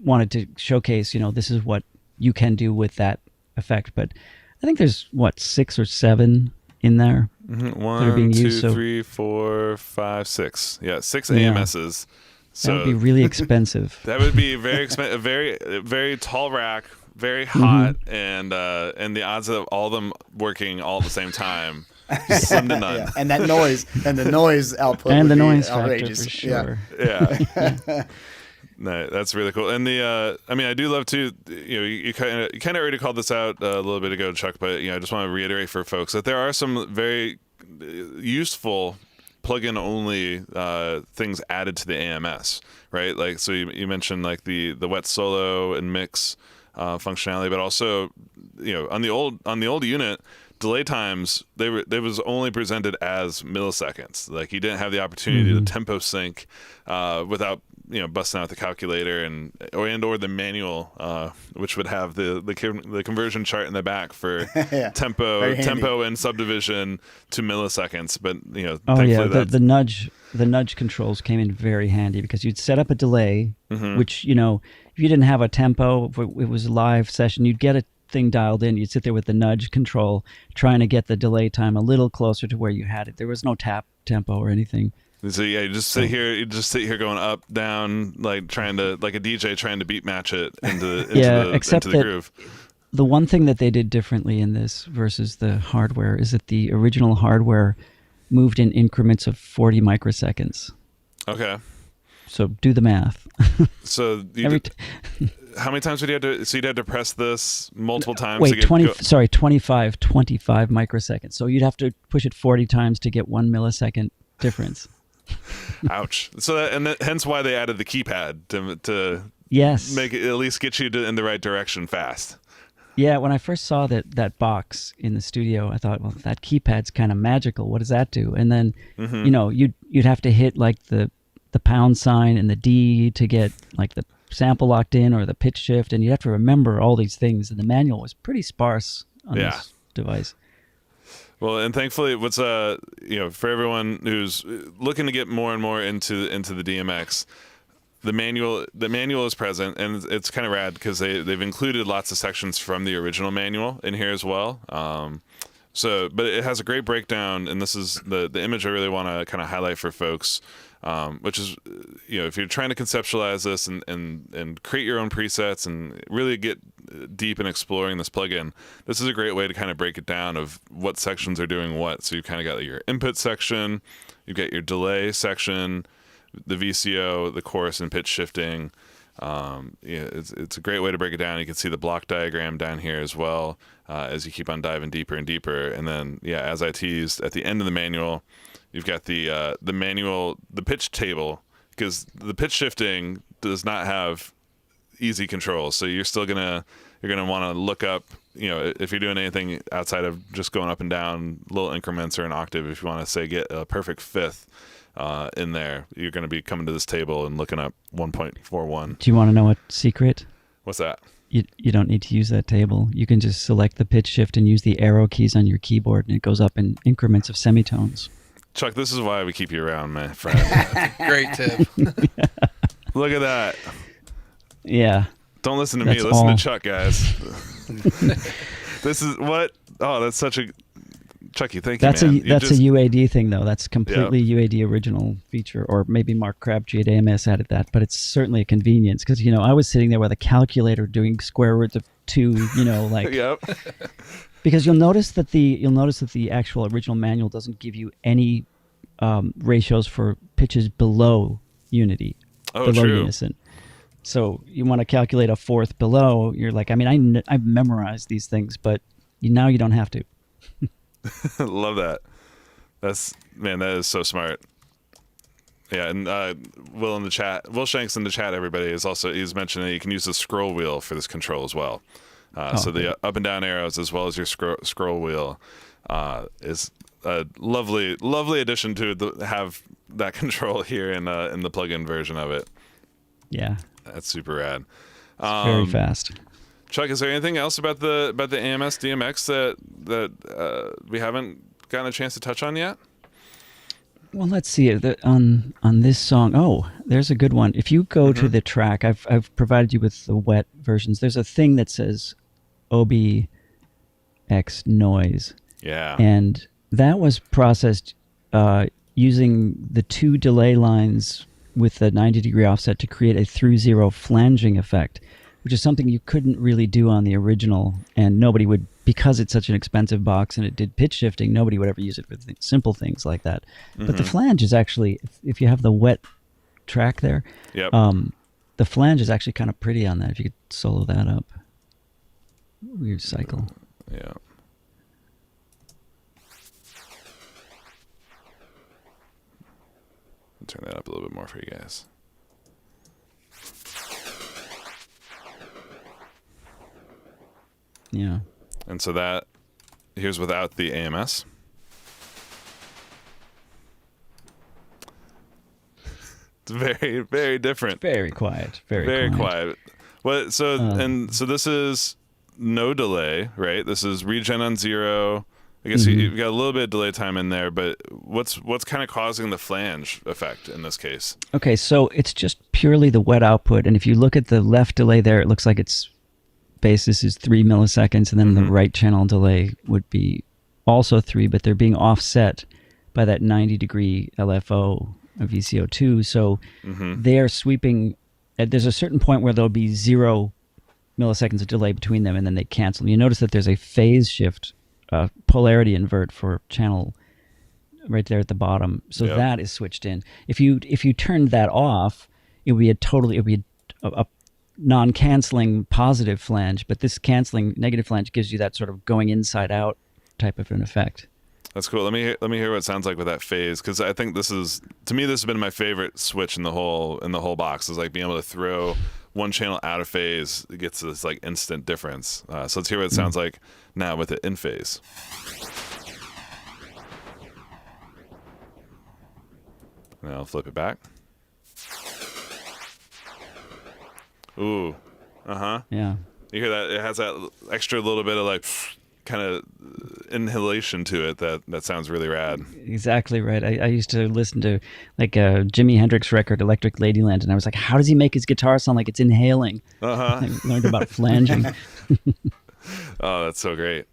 wanted to showcase, this is what you can do with that effect. But I think there's 6 or 7 in there Mm-hmm. that are being 1, 2, used. So 3, 4, 5, 6. Yeah, 6 Yeah. AMSs. So that would be really expensive. that would be very expensive, very very tall rack, very hot, and the odds of all of them working all at the same time, slim to none. Yeah. And that noise and the noise output And would the be noise outrageous. factor for sure. Yeah. No, that's really cool. And I do love to, you kind of already called this out a little bit ago, Chuck, but I just want to reiterate for folks that there are some very useful plug-in only things added to the AMS, right? Like, so you mentioned like the wet solo and mix functionality, but also, on the old unit, delay times they was only presented as milliseconds. Like, you didn't have the opportunity to tempo sync without busting out the calculator or the manual, which would have the conversion chart in the back for tempo and subdivision to milliseconds. But the nudge controls came in very handy, because you'd set up a delay, which if you didn't have a tempo, if it was a live session, you'd get a thing dialed in. You'd sit there with the nudge control trying to get the delay time a little closer to where you had it. There was no tap tempo or anything. So yeah, you just sit here going up, down, like a DJ trying to beat match it into the groove. The one thing that they did differently in this versus the hardware is that the original hardware moved in increments of 40 microseconds. Okay. So do the math. So how many times would you have to? So you'd have to press this multiple times. Wait, to get 25 microseconds. So you'd have to push it 40 times to get 1 millisecond difference. Ouch. So hence why they added the keypad to make it at least get you in the right direction fast. Yeah, when I first saw that box in the studio, I thought, well, that keypad's kind of magical. What does that do? And then you'd have to hit like the pound sign and the D to get like the sample locked in, or the pitch shift, and you have to remember all these things. And the manual was pretty sparse on this device. Well, and thankfully, what's for everyone who's looking to get more and more into the DMX, the manual is present, and it's kind of rad because they've included lots of sections from the original manual in here as well. But it has a great breakdown, and this is the image I really want to kind of highlight for folks, which is, if you're trying to conceptualize this and create your own presets and really get deep in exploring this plugin, this is a great way to kind of break it down of what sections are doing what. So you've kind of got your input section, you've got your delay section, the VCO, the chorus and pitch shifting. It's a great way to break it down. You can see the block diagram down here as well, as you keep on diving deeper and deeper. And then, as I teased, at the end of the manual, you've got the pitch table, because the pitch shifting does not have easy controls. So you're gonna want to look up, if you're doing anything outside of just going up and down little increments or an octave. If you want to say get a perfect fifth in there, you're going to be coming to this table and looking up 1.41. Do you want to know a secret? What's that? You don't need to use that table. You can just select the pitch shift and use the arrow keys on your keyboard, and it goes up in increments of semitones. Chuck, this is why we keep you around, my friend. Great tip. Look at that. Yeah. Don't listen to me. Listen to Chuck, guys. This is what? Oh, that's such a... Chucky, thank you, man. That's a UAD thing, though. That's completely UAD original feature, or maybe Mark Crabtree at AMS added that, but it's certainly a convenience, because, I was sitting there with a calculator doing square roots of 2, like... Yep. Because you'll notice that the actual original manual doesn't give you any ratios for pitches below unity, below true. unison. So you want to calculate a fourth below. You're like, I've memorized these things, but now you don't have to. Love that. That is so smart. Yeah, and Will Shanks in the chat, everybody, he's mentioning that you can use the scroll wheel for this control as well. So the up and down arrows, as well as your scroll wheel, is a lovely addition to have that control here in the plug-in version of it. Yeah, that's super rad. Very fast. Chuck, is there anything else about the AMS DMX that we haven't gotten a chance to touch on yet? Well, let's see on this song. Oh, there's a good one. If you go to the track, I've provided you with the wet versions. There's a thing that says OBX noise. Yeah. And that was processed using the 2 delay lines with the 90-degree offset to create a through-zero flanging effect, which is something you couldn't really do on the original, and nobody would, because it's such an expensive box and it did pitch shifting, nobody would ever use it for simple things like that. But the flange is actually, if you have the wet track there, Yep. the flange is actually kind of pretty on that, if you could solo that up. Weird cycle. Yeah. Turn that up a little bit more for you guys. Yeah. And so that here's without the AMS. It's very, very different. Very quiet. Very quiet. Well, so so this is no delay, right? This is regen on 0. I guess you've got a little bit of delay time in there, but what's kind of causing the flange effect in this case? Okay, so it's just purely the wet output, and if you look at the left delay there, it looks like its basis is 3 milliseconds, and then the right channel delay would be also 3, but they're being offset by that 90-degree LFO of VCO2, so they're sweeping. There's a certain point where there'll be 0 milliseconds of delay between them, and then they cancel. You notice that there's a phase shift, polarity invert for channel right there at the bottom, so that is switched in. If you turned that off, it would be a non-canceling positive flange, but this canceling negative flange gives you that sort of going inside out type of an effect. That's cool. Let me hear what it sounds like with that phase, because I think this has been my favorite switch in the whole box, is like being able to throw one channel out of phase. It gets this like instant difference. So let's hear what it sounds like now with it in phase. And I'll flip it back. Ooh. Yeah. You hear that? It has that extra little bit of like kind of inhalation to it that sounds really rad. Exactly right. I used to listen to like a Jimi Hendrix record, Electric Ladyland, and I was like, how does he make his guitar sound like it's inhaling? I learned about flanging. Oh, that's so great.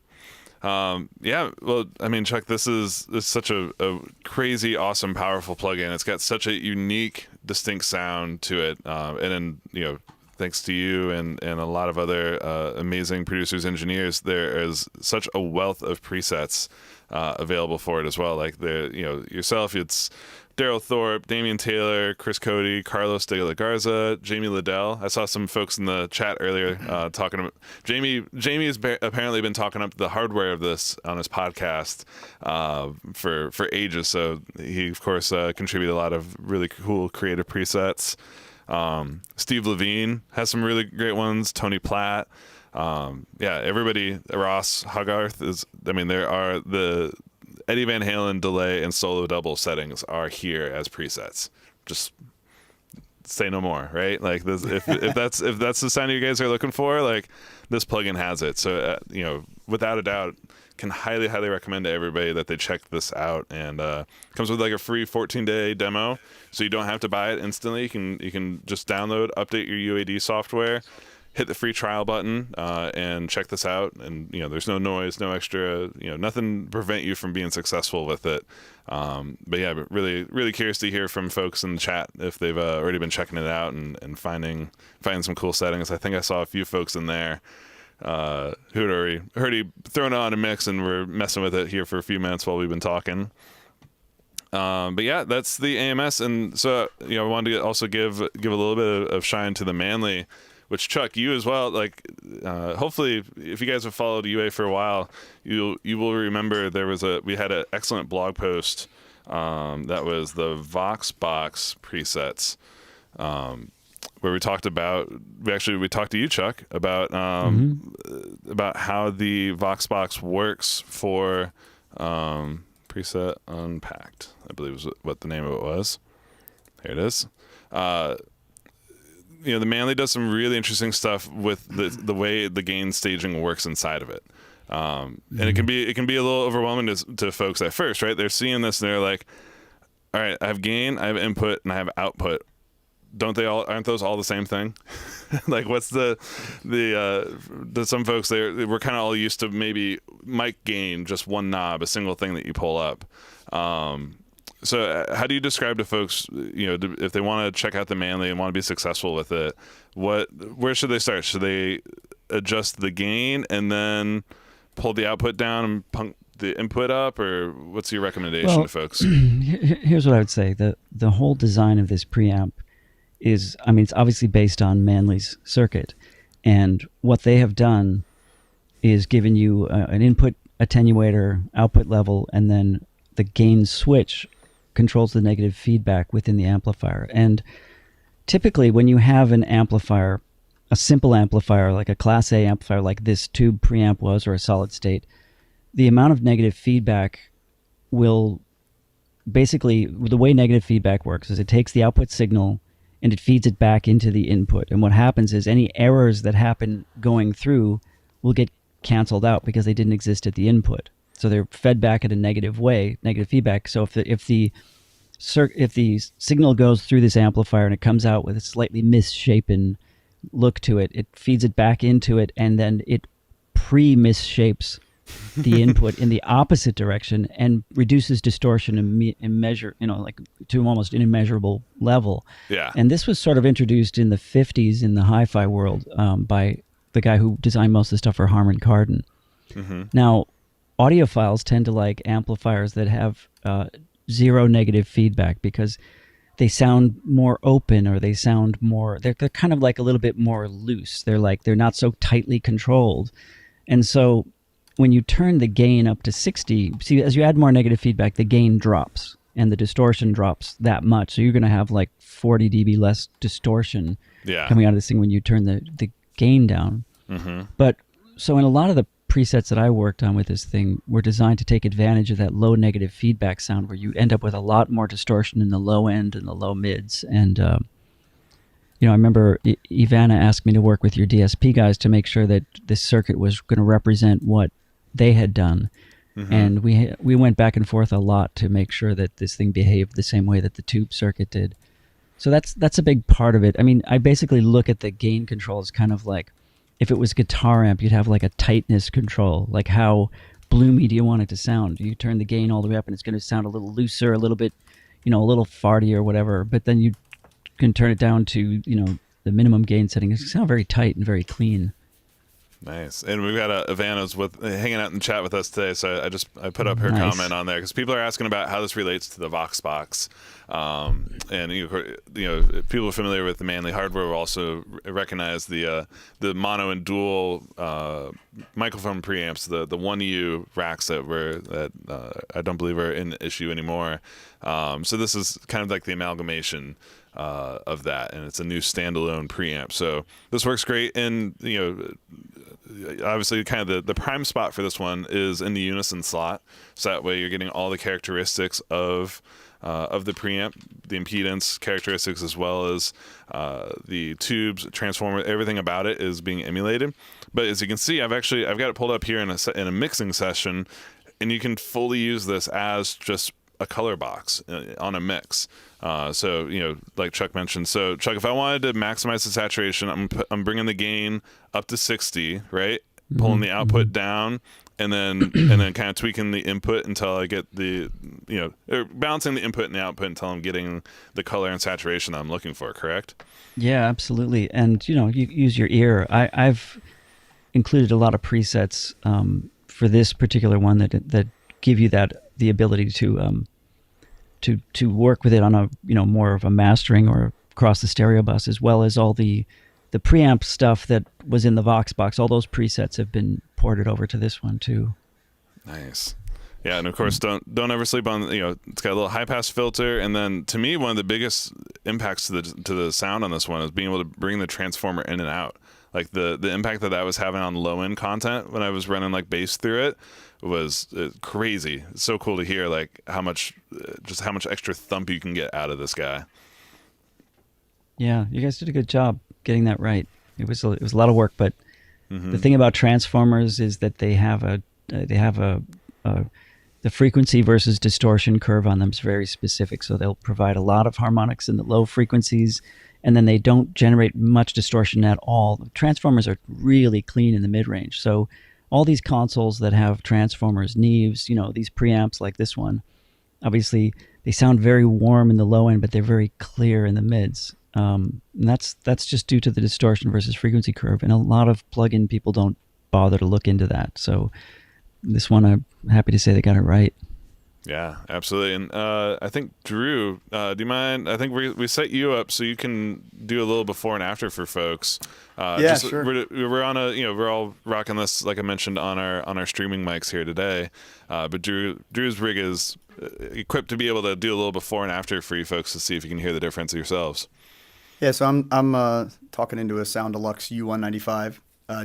Yeah, well, I mean, Chuck, this is such a crazy, awesome, powerful plugin. It's got such a unique, distinct sound to it, and then thanks to you and a lot of other amazing producers, engineers, there is such a wealth of presets available for it as well. Like yourself, it's Daryl Thorpe, Damian Taylor, Chris Cody, Carlos de la Garza, Jamie Liddell. I saw some folks in the chat earlier talking about Jamie has apparently been talking up the hardware of this on his podcast for ages. So he, of course, contributed a lot of really cool creative presets. Steve Levine has some really great ones. Tony Platt. Everybody, Ross Hogarth there are the Eddie Van Halen delay and solo double settings are here as presets. Just say no more, right? Like this, if that's the sound you guys are looking for, like this plugin has it. So without a doubt, can highly recommend to everybody that they check this out. And comes with like a free 14-day demo, so you don't have to buy it instantly. You can just download, update your UAD software, hit the free trial button, and check this out. And there's no noise, no extra, nothing to prevent you from being successful with it. But really curious to hear from folks in the chat if they've already been checking it out and finding some cool settings. I think I saw a few folks in there who had already thrown it on a mix and were messing with it here for a few minutes while we've been talking. But yeah, that's the AMS. And so I wanted to also give a little bit of shine to the Manley, which, Chuck, you as well, like hopefully if you guys have followed UA for a while, you will remember we had an excellent blog post that was the Voxbox presets, where we talked to you, Chuck, about how the Voxbox works for preset unpacked, I believe is what the name of it was. Here it is. the Manley does some really interesting stuff with the way the gain staging works inside of it. And it can be a little overwhelming to folks at first, right? They're seeing this and they're like, all right, I have gain, I have input, and I have output. Aren't those all the same thing? Like, what's to some folks, we're kind of all used to maybe mic gain, just one knob, a single thing that you pull up. So how do you describe to folks, if they want to check out the Manley and want to be successful with it, where should they start? Should they adjust the gain and then pull the output down and pump the input up, or what's your recommendation to folks? Here's what I would say. The whole design of this preamp is, it's obviously based on Manley's circuit. And what they have done is given you an input attenuator, output level, and then the gain switch controls the negative feedback within the amplifier. And typically when you have an amplifier, a simple amplifier, like a Class A amplifier like this tube preamp was, or a solid state, the amount of negative feedback will basically, the way negative feedback works is it takes the output signal and it feeds it back into the input. And what happens is any errors that happen going through will get canceled out because they didn't exist at the input. So they're fed back in a negative way, negative feedback. So if the signal goes through this amplifier and it comes out with a slightly misshapen look to it, it feeds it back into it, and then it pre-misshapes the input in the opposite direction and reduces distortion and measure, like to almost an immeasurable level. Yeah. And this was sort of introduced in the 50s in the hi-fi world by the guy who designed most of the stuff for Harman Kardon. Mm-hmm. Now, audiophiles tend to like amplifiers that have zero negative feedback because they sound more open, or they sound more, they're kind of like a little bit more loose. They're not so tightly controlled. And so when you turn the gain up to 60, see, as you add more negative feedback, the gain drops and the distortion drops that much. So you're going to have like 40 dB less distortion coming out of this thing when you turn the gain down. Mm-hmm. But so in a lot of the presets that I worked on with this thing were designed to take advantage of that low negative feedback sound, where you end up with a lot more distortion in the low end and the low mids. And I remember Ivana asked me to work with your DSP guys to make sure that this circuit was going to represent what they had done. Mm-hmm. And we went back and forth a lot to make sure that this thing behaved the same way that the tube circuit did. So that's a big part of it. I basically look at the gain control as kind of like, if it was guitar amp, you'd have like a tightness control, like how bloomy do you want it to sound? You turn the gain all the way up and it's going to sound a little looser, a little bit, a little farty or whatever. But then you can turn it down to, the minimum gain setting. It's going to sound very tight and very clean. Nice. And we've got Ivana's hanging out in chat with us today, so I put up her comment on there because people are asking about how this relates to the Voxbox. And people familiar with the Manley hardware will also recognize the mono and dual microphone preamps, the 1U racks that I don't believe are in issue anymore. So this is kind of like the amalgamation of that, and it's a new standalone preamp. So this works great. And obviously kind of the prime spot for this one is in the unison slot, so that way you're getting all the characteristics of the preamp, the impedance characteristics, as well as the tubes, transformer, everything about it is being emulated. But as you can see, I've got it pulled up here in a mixing session, and you can fully use this as just a color box on a mix. So like Chuck mentioned. So Chuck, if I wanted to maximize the saturation, I'm bringing the gain up to 60, right? Mm-hmm. Pulling the output down, and then kind of tweaking the input until I get or balancing the input and the output until I'm getting the color and saturation that I'm looking for. Correct? Yeah, absolutely. And you use your ear. I've included a lot of presets for this particular one that give you the ability to work with it on a more of a mastering or across the stereo bus, as well as all the preamp stuff that was in the Voxbox. All those presets have been ported over to this one too. Nice. Yeah, and of course, don't ever sleep on. It's got a little high pass filter, and then to me, one of the biggest impacts to the sound on this one is being able to bring the transformer in and out. Like the impact that was having on low end content when I was running like bass through it was crazy. It's so cool to hear like how much extra thump you can get out of this guy. Yeah, you guys did a good job. getting that right. It was a lot of work, but the thing about transformers is that they have a the frequency versus distortion curve on them is very specific. So they'll provide a lot of harmonics in the low frequencies, and then they don't generate much distortion at all. The transformers are really clean in the mid-range. So all these consoles that have transformers, Neves, these preamps like this one, obviously they sound very warm in the low end, but they're very clear in the mids. And that's just due to the distortion versus frequency curve. And a lot of plug-in people don't bother to look into that. So this one, I'm happy to say they got it right. Yeah, absolutely. And I think, Drew, do you mind? I think we set you up so you can do a little before and after for folks. Yeah, sure. We're on we're all rocking this, like I mentioned, on our streaming mics here today. But Drew's rig is equipped to be able to do a little before and after for you folks to see if you can hear the difference yourselves. Yeah, so I'm talking into a Sound Deluxe U195,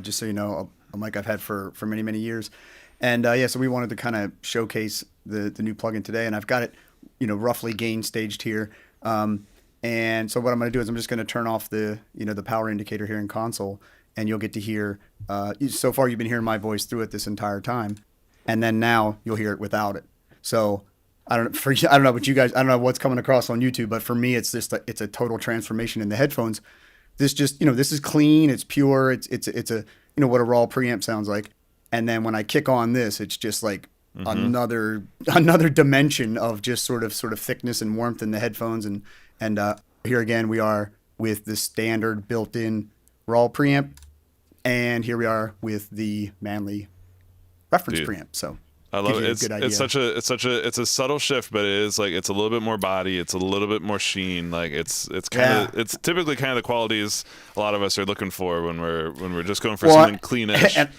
just so you know, a mic I've had for many, many years. And so we wanted to kind of showcase the new plugin today, and I've got it, roughly gain staged here. And so what I'm going to do is I'm just going to turn off the power indicator here in console, and you'll get to hear. So far, you've been hearing my voice through it this entire time, and then now you'll hear it without it. So I don't know, but you guys, I don't know what's coming across on YouTube, but for me, it's just it's a total transformation in the headphones. This just this is clean, it's pure, it's a what a raw preamp sounds like. And then when I kick on this, it's just like another dimension of just sort of thickness and warmth in the headphones. And here again, we are with the standard built-in raw preamp, and here we are with the Manley reference preamp. So I love it. It's a subtle shift, but it is like it's a little bit more body. It's a little bit more sheen. Like it's it's typically kind of the qualities a lot of us are looking for when we're just going for something cleanish.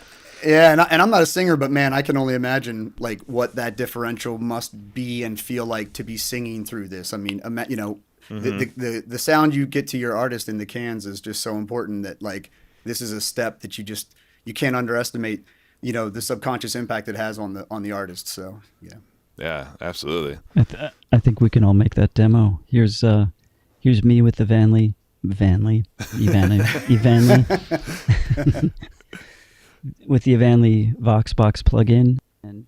And I'm not a singer, but man, I can only imagine like what that differential must be and feel like to be singing through this. I mean, the sound you get to your artist in the cans is just so important that like this is a step that you can't underestimate. The subconscious impact it has on the artist. So yeah, absolutely. I think we can all make that demo. Here's me with the Evanley. With the Evanley Voxbox plugin, and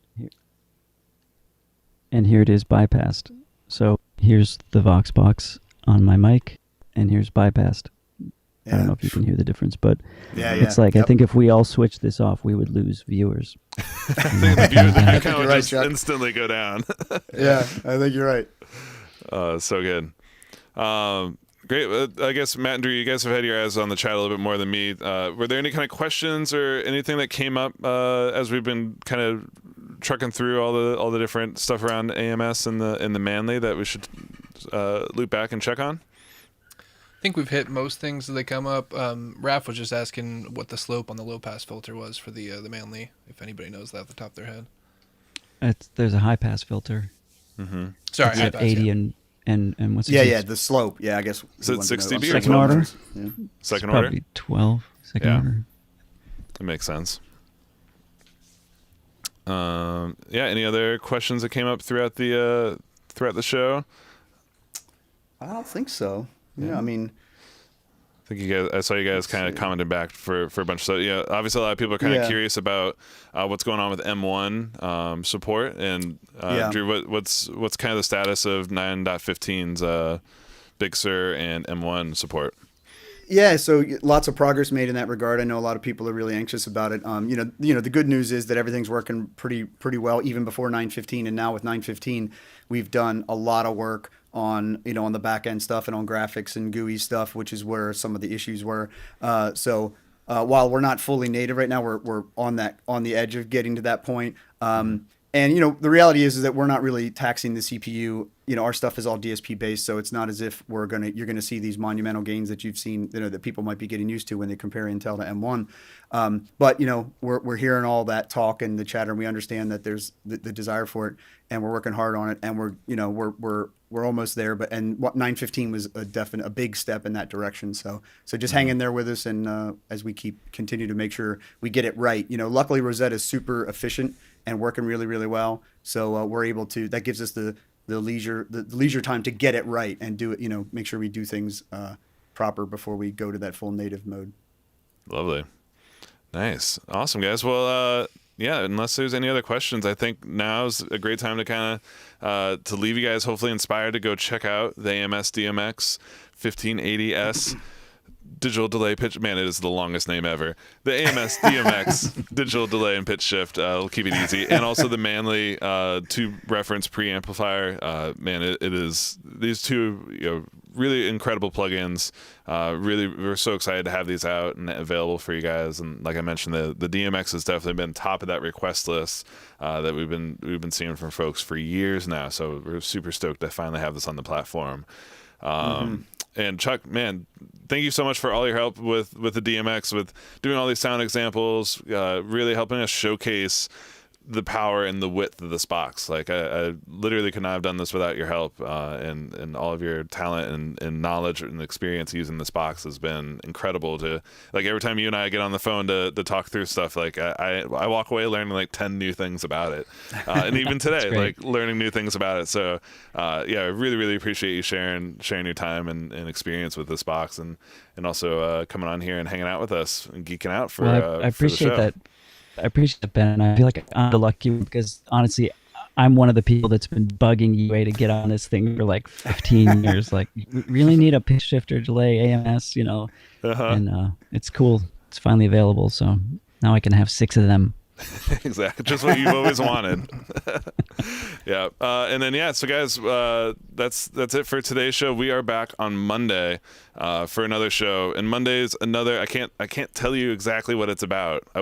here it is bypassed. So here's the Voxbox on my mic, and here's bypassed. I don't know if you can hear the difference, but it's like I think if we all switch this off, we would lose viewers. The view count would just instantly go down. Yeah, I think you're right. So good. Great. I guess Matt and Drew, you guys have had your eyes on the chat a little bit more than me. Were there any kind of questions or anything that came up as we've been kind of trucking through all the different stuff around AMS and the Manley that we should loop back and check on? I think we've hit most things that they come up. Raph was just asking what the slope on the low pass filter was for the Manley, if anybody knows that off the top of their head. There's a high pass filter. Mm-hmm. Sorry, it's at 80 and what's the slope. Yeah, I guess. Is it 6 dB? Second order. Yeah. Second order. Probably 12. Second order. That makes sense. Any other questions that came up throughout the show? I don't think so. Yeah, I mean, I saw you guys kind of commented back for a bunch of stuff. Yeah, obviously a lot of people are kind of curious about what's going on with M1 support. And Drew, what's kind of the status of 9.15's Big Sur and M1 support? Yeah, so lots of progress made in that regard. I know a lot of people are really anxious about it. The good news is that everything's working pretty well even before 9.15, and now with 9.15, we've done a lot of work on on the back end stuff and on graphics and GUI stuff, which is where some of the issues were. So while we're not fully native right now, we're on the edge of getting to that point. And the reality is that we're not really taxing the CPU. Our stuff is all DSP based, so it's not as if you're gonna see these monumental gains that you've seen, that people might be getting used to when they compare Intel to M1. But we're hearing all that talk and the chatter, and we understand that there's the desire for it, and we're working hard on it, and we're almost there. But 9.15 was a big step in that direction. So just hang in there with us, and as we continue to make sure we get it right. Luckily Rosetta is super efficient and working really, really well. So we're able to. That gives us the leisure time to get it right and do it. Make sure we do things proper before we go to that full native mode. Lovely. Nice. Awesome, guys. Well, yeah, unless there's any other questions, I think now's a great time to kind of to leave you guys hopefully inspired to go check out the AMS DMX 1580S digital delay pitch. Man, it is the longest name ever. The AMS DMX digital delay and pitch shift. We'll keep it easy. And also the Manley 2 reference preamplifier. Man, it is these two, really incredible plugins. Really, we're so excited to have these out and available for you guys. And like I mentioned, the DMX has definitely been top of that request list that we've been seeing from folks for years now. So we're super stoked to finally have this on the platform. And Chuck, man, thank you so much for all your help with the DMX, with doing all these sound examples, really helping us showcase the power and the width of this box. Like I literally could not have done this without your help, and all of your talent and knowledge and experience using this box has been incredible. To like every time you and I get on the phone to talk through stuff, like I walk away learning like 10 new things about it, and even today, like learning new things about it. So yeah, I really appreciate you sharing your time and experience with this box, and also coming on here and hanging out with us and geeking out for. Well, I appreciate for the show. that. I appreciate that, Ben. I feel like I'm the lucky one because honestly, I'm one of the people that's been bugging UA to get on this thing for like 15 years. Like, we really need a pitch shifter delay AMS, and it's cool. It's finally available, so now I can have 6 of them. Exactly, just what you've always wanted. Yeah, and then so guys, that's it for today's show. We are back on Monday for another show, and Monday's another. I can't tell you exactly what it's about. I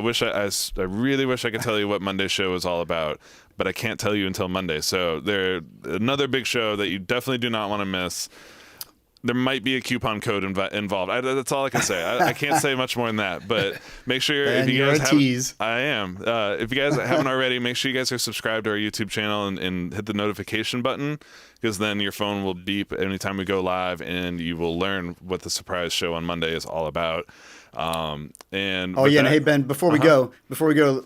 really wish I could tell you what Monday's show is all about, but I can't tell you until Monday. So another big show that you definitely do not want to miss. There might be a coupon code involved. That's all I can say. I can't say much more than that. But make sure if you guys haven't, I am. If you guys haven't already, make sure you guys are subscribed to our YouTube channel and hit the notification button, because then your phone will beep anytime we go live, and you will learn what the surprise show on Monday is all about. And hey Ben, before we go,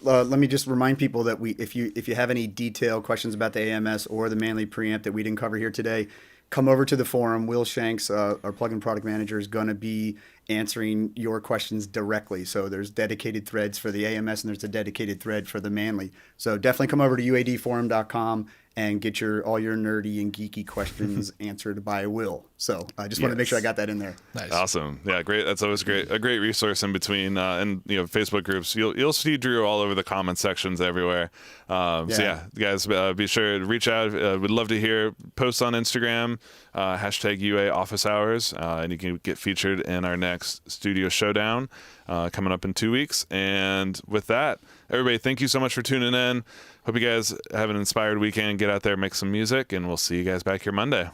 let me just remind people that if you have any detailed questions about the AMS or the Manley preamp that we didn't cover here today, come over to the forum. Will Shanks, our plugin product manager, is going to be answering your questions directly. So there's dedicated threads for the AMS, and there's a dedicated thread for the Manley. So definitely come over to uadforum.com and get all your nerdy and geeky questions answered by Will. So I just want to make sure I got that in there. Nice. Awesome. Yeah, great. That's always great. A great resource in between, and Facebook groups. You'll see Drew all over the comment sections everywhere. So yeah, guys, be sure to reach out. We'd love to hear posts on Instagram, hashtag UA Office Hours, and you can get featured in our next studio showdown coming up in 2 weeks. And with that, everybody, thank you so much for tuning in. Hope you guys have an inspired weekend. Get out there, make some music, and we'll see you guys back here Monday.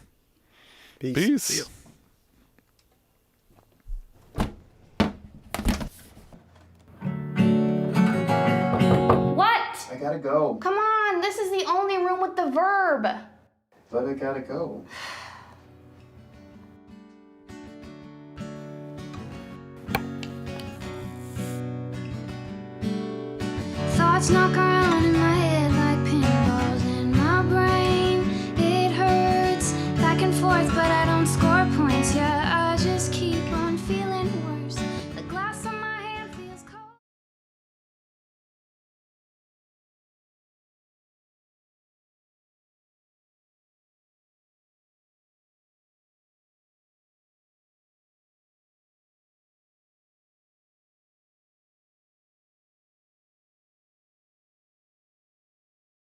Peace. See you. What? I gotta go. Come on, this is the only room with the verb. But I gotta go. Thoughts knock on